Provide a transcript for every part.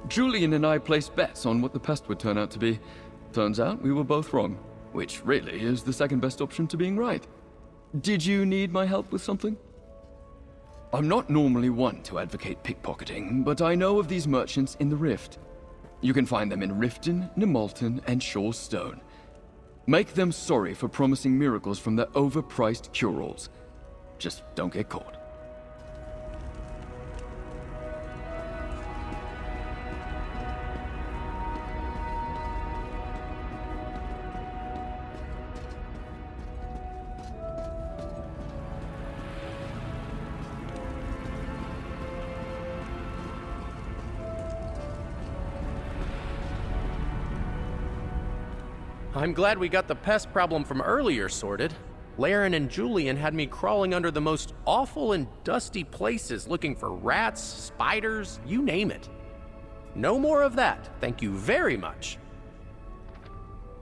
Julian and I placed bets on what the pest would turn out to be. Turns out we were both wrong, which really is the second best option to being right. Did you need my help with something? I'm not normally one to advocate pickpocketing, but I know of these merchants in the Rift. You can find them in Riften, Nemalton, and Shaw's Stone. Make them sorry for promising miracles from their overpriced cure-alls. Just don't get caught. I'm glad we got the pest problem from earlier sorted. Laren and Julian had me crawling under the most awful and dusty places looking for rats, spiders, you name it. No more of that, thank you very much.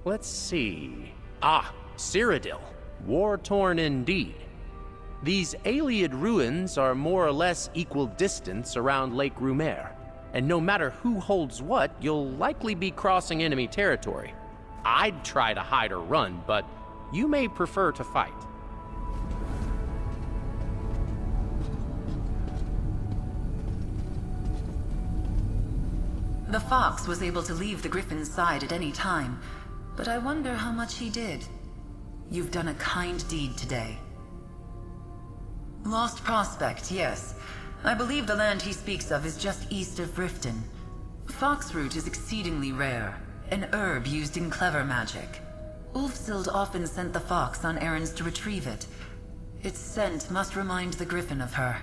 Let's see. Cyrodiil. War-torn indeed. These Ayleid ruins are more or less equal distance around Lake Rumer, and no matter who holds what, you'll likely be crossing enemy territory. I'd try to hide or run, but you may prefer to fight. The fox was able to leave the griffin's side at any time, but I wonder how much he did. You've done a kind deed today. Lost Prospect, yes. I believe the land he speaks of is just east of Riften. Foxroot is exceedingly rare. An herb used in clever magic. Ulfsild often sent the fox on errands to retrieve it. Its scent must remind the griffin of her.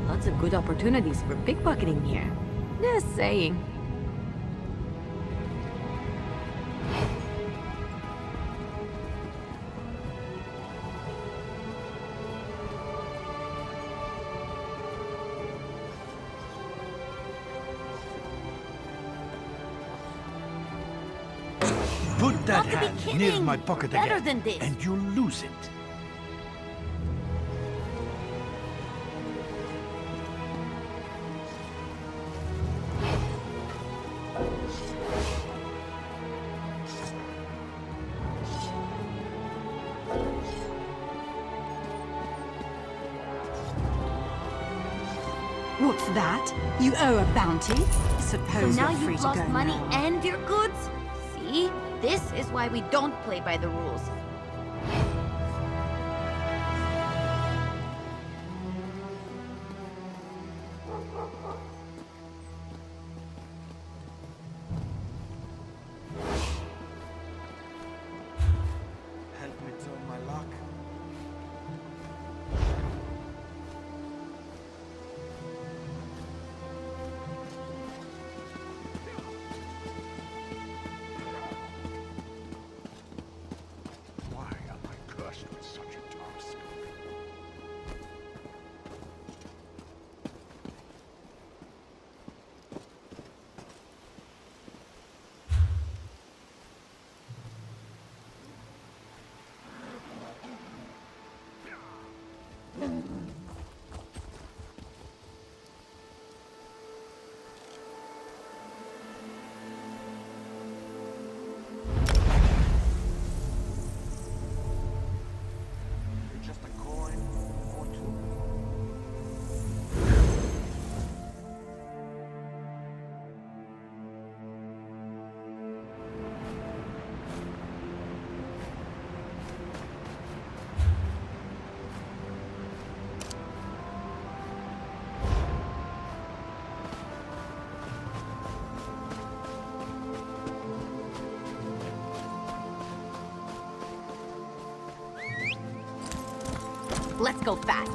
Lots of good opportunities for pickpocketing here. Just saying. Put that hand near my pocket Better again, than this. and you'll lose it. What's that? You owe a bounty? Suppose So now you're free you've to lost go money now. and your goods? See? This is why we don't play by the rules. Help me turn my luck. Let's go fast.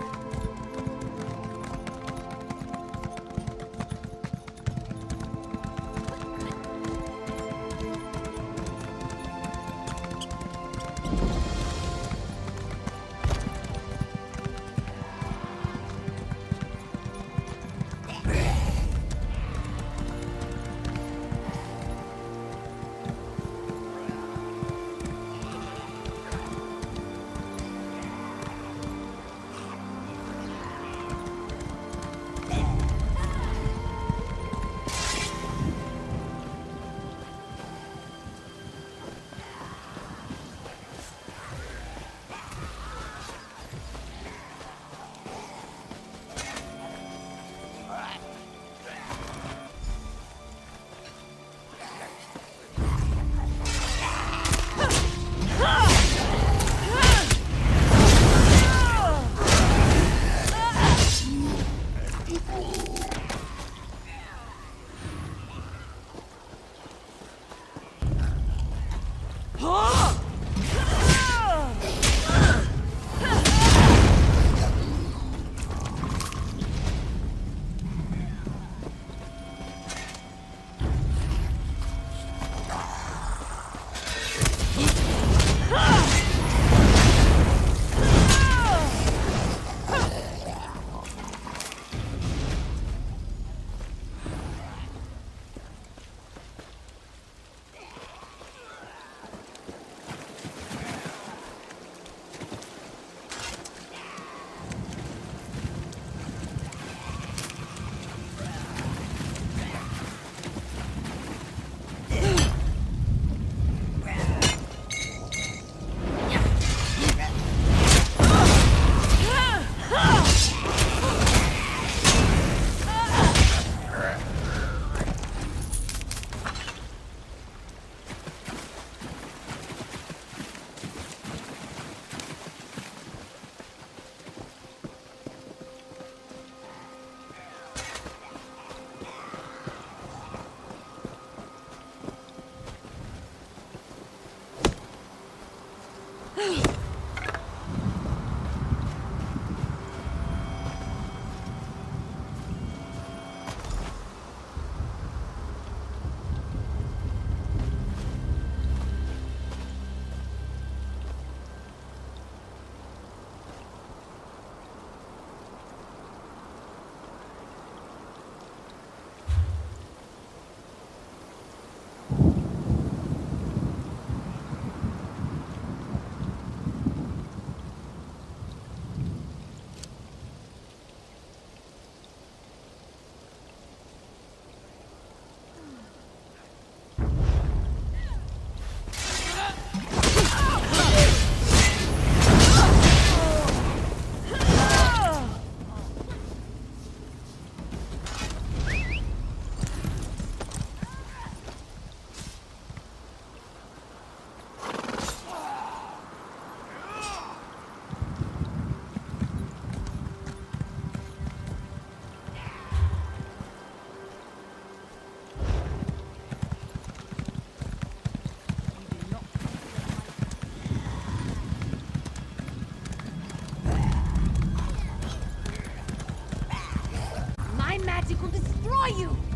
you!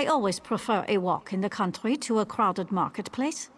I always prefer a walk in the country to a crowded marketplace.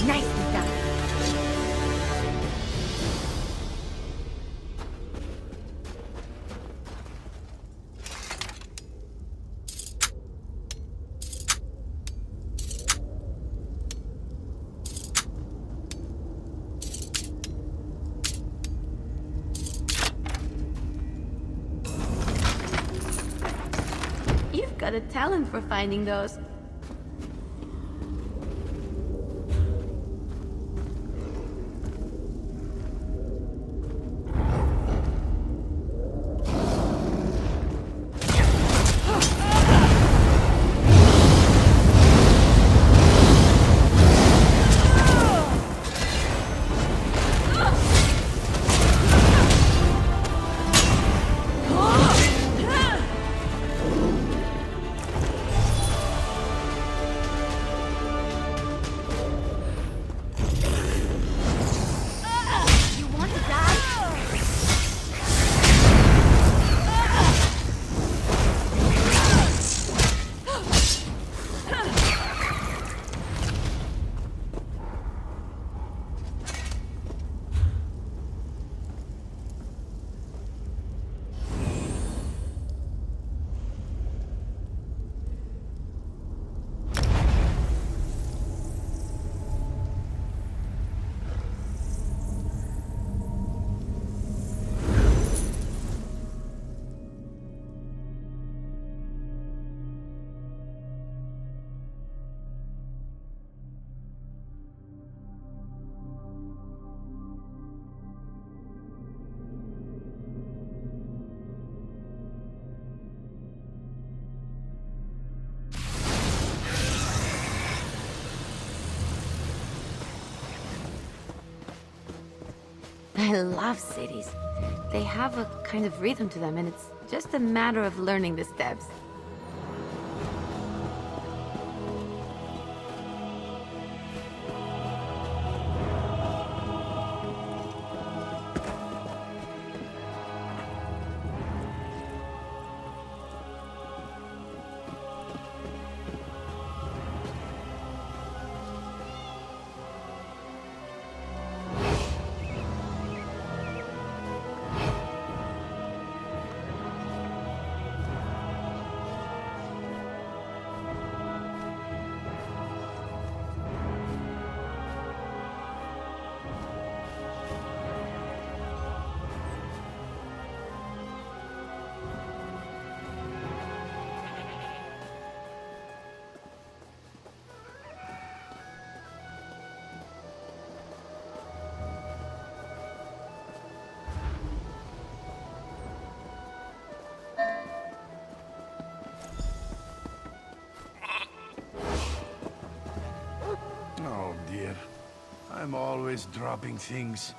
Nicely done. You've got a talent for finding those. You want to die? I love cities. They have a kind of rhythm to them, and it's just a matter of learning the steps. Oh dear. I'm always dropping things.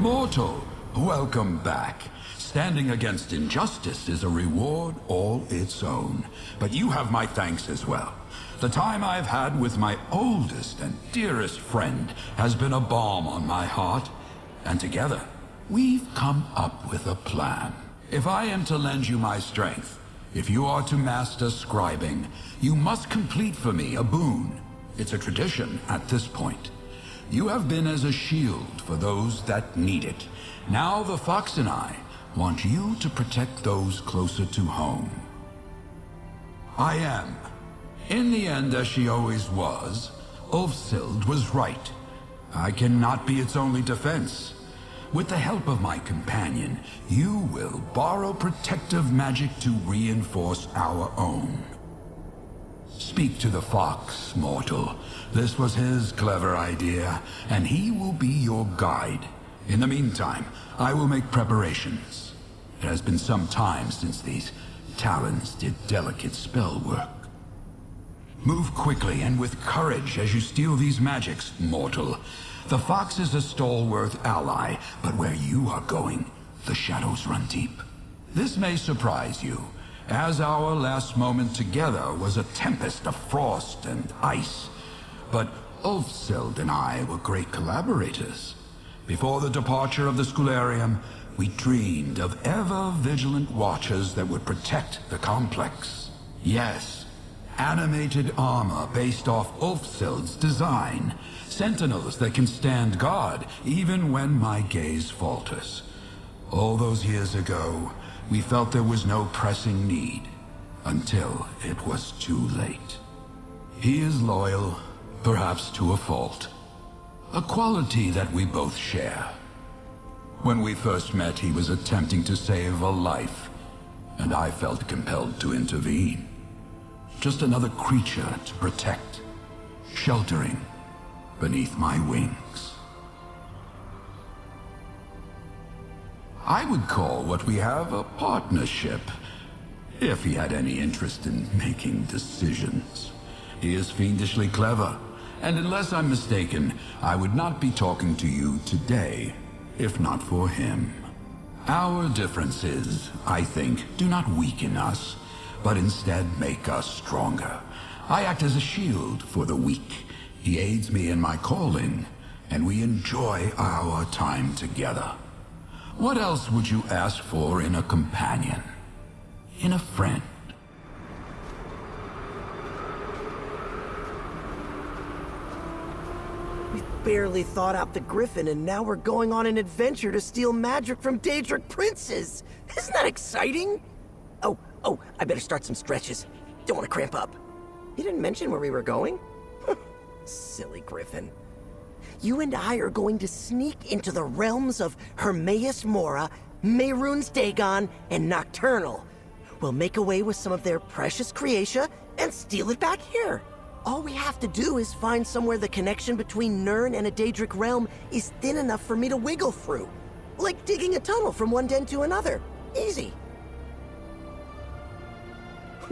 Mortal, welcome back. Standing against injustice is a reward all its own. But you have my thanks as well. The time I've had with my oldest and dearest friend has been a balm on my heart. And together, we've come up with a plan. If I am to lend you my strength, if you are to master scribing, you must complete for me a boon. It's a tradition at this point. You have been as a shield for those that need it. Now the Fox and I want you to protect those closer to home. I am. In the end, as she always was, Ulfsild was right. I cannot be its only defense. With the help of my companion, you will borrow protective magic to reinforce our own. Speak to the Fox, mortal. This was his clever idea, and he will be your guide. In the meantime, I will make preparations. It has been some time since these talons did delicate spell work. Move quickly and with courage as you steal these magics, mortal. The Fox is a stalwart ally, but where you are going, the shadows run deep. This may surprise you, as our last moment together was a tempest of frost and ice. But Ulfsild and I were great collaborators. Before the departure of the Schoolarium, we dreamed of ever-vigilant watchers that would protect the complex. Yes, animated armor based off Ulfsild's design. Sentinels that can stand guard even when my gaze falters. All those years ago, we felt there was no pressing need, until it was too late. He is loyal, perhaps to a fault. A quality that we both share. When we first met, he was attempting to save a life, and I felt compelled to intervene. Just another creature to protect, sheltering beneath my wings. I would call what we have a partnership, if he had any interest in making decisions. He is fiendishly clever, and unless I'm mistaken, I would not be talking to you today, if not for him. Our differences, I think, do not weaken us, but instead make us stronger. I act as a shield for the weak. He aids me in my calling, and we enjoy our time together. What else would you ask for in a companion? In a friend? barely thought out the Griffin, and now we're going on an adventure to steal magic from Daedric princes. Isn't that exciting? Oh, I better start some stretches. Don't want to cramp up. You didn't mention where we were going? Silly Griffin. You and I are going to sneak into the realms of Hermaeus Mora, Mehrunes Dagon, and Nocturnal. We'll make away with some of their precious creatia and steal it back here. All we have to do is find somewhere the connection between Nirn and a Daedric realm is thin enough for me to wiggle through. Like digging a tunnel from one den to another. Easy.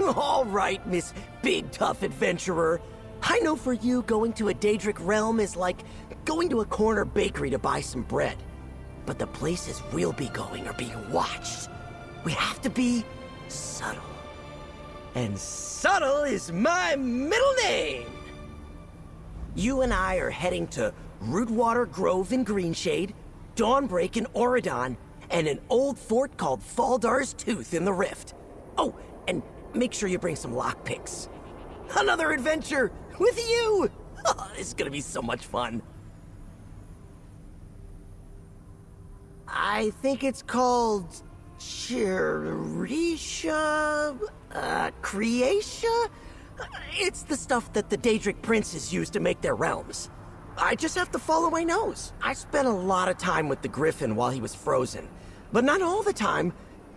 All right, Miss Big Tough Adventurer. I know for you, going to a Daedric realm is like going to a corner bakery to buy some bread. But the places we'll be going are being watched. We have to be subtle. And subtle is my middle name! You and I are heading to Rootwater Grove in Greenshade, Dawnbreak in Auridon, and an old fort called Faldar's Tooth in the Rift. Oh, and make sure you bring some lockpicks. Another adventure with you! Oh, this is gonna be so much fun. I think it's called Chirisha? Creatia? It's the stuff that the Daedric princes use to make their realms. I just have to follow my nose. I spent a lot of time with the Griffin while he was frozen, but not all the time.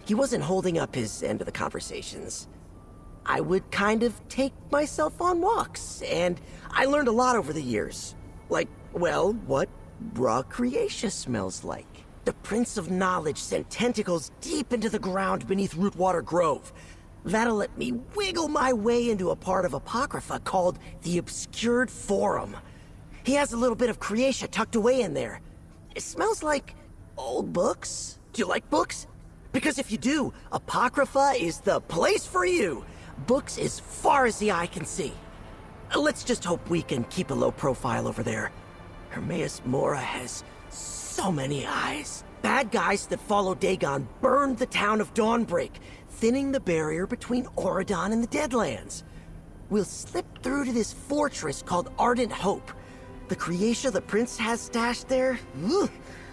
He wasn't holding up his end of the conversations. I would kind of take myself on walks, and I learned a lot over the years. Like, well, what raw creatia smells like. The Prince of Knowledge sent tentacles deep into the ground beneath Rootwater Grove. That'll let me wiggle my way into a part of Apocrypha called the Obscured Forum. He has a little bit of creatia tucked away in there. It smells like old books. Do you like books? Because if you do, Apocrypha is the place for you. Books as far as the eye can see. Let's just hope we can keep a low profile over there. Hermaeus Mora has so many eyes. Bad guys that follow Dagon burned the town of Dawnbreak, thinning the barrier between Auridon and the Deadlands. We'll slip through to this fortress called Ardent Hope. The creatia the prince has stashed there,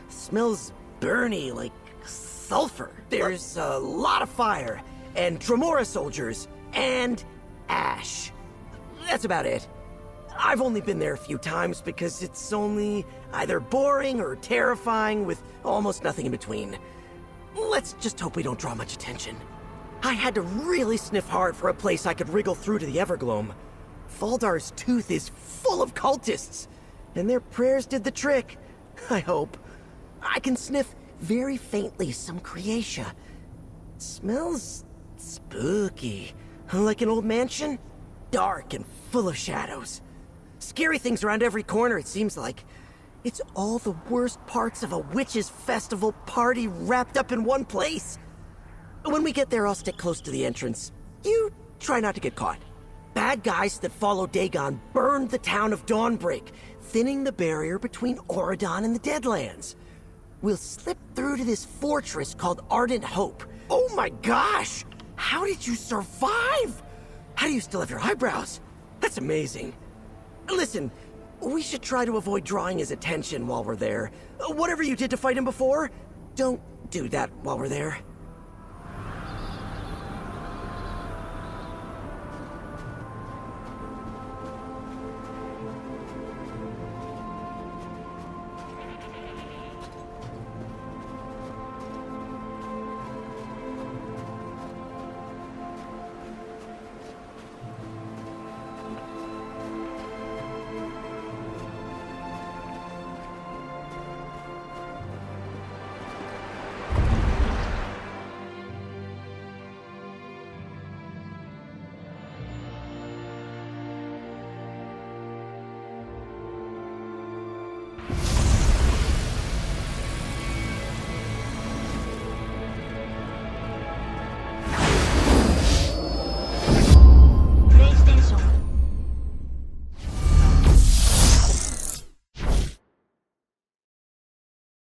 smells burny like sulfur. There's a lot of fire, and Dremora soldiers, and ash. That's about it. I've only been there a few times because it's only either boring or terrifying with almost nothing in between. Let's just hope we don't draw much attention. I had to really sniff hard for a place I could wriggle through to the Evergloam. Faldar's Tooth is full of cultists, and their prayers did the trick, I hope. I can sniff very faintly some creatia. It smells spooky, like an old mansion, dark and full of shadows. Scary things around every corner, it seems like. It's all the worst parts of a witches' festival party wrapped up in one place. When we get there, I'll stick close to the entrance. You try not to get caught. Bad guys that follow Dagon burned the town of Dawnbreak, thinning the barrier between Auridon and the Deadlands. We'll slip through to this fortress called Ardent Hope. Oh my gosh! How did you survive? How do you still have your eyebrows? That's amazing. Listen, we should try to avoid drawing his attention while we're there. Whatever you did to fight him before, don't do that while we're there.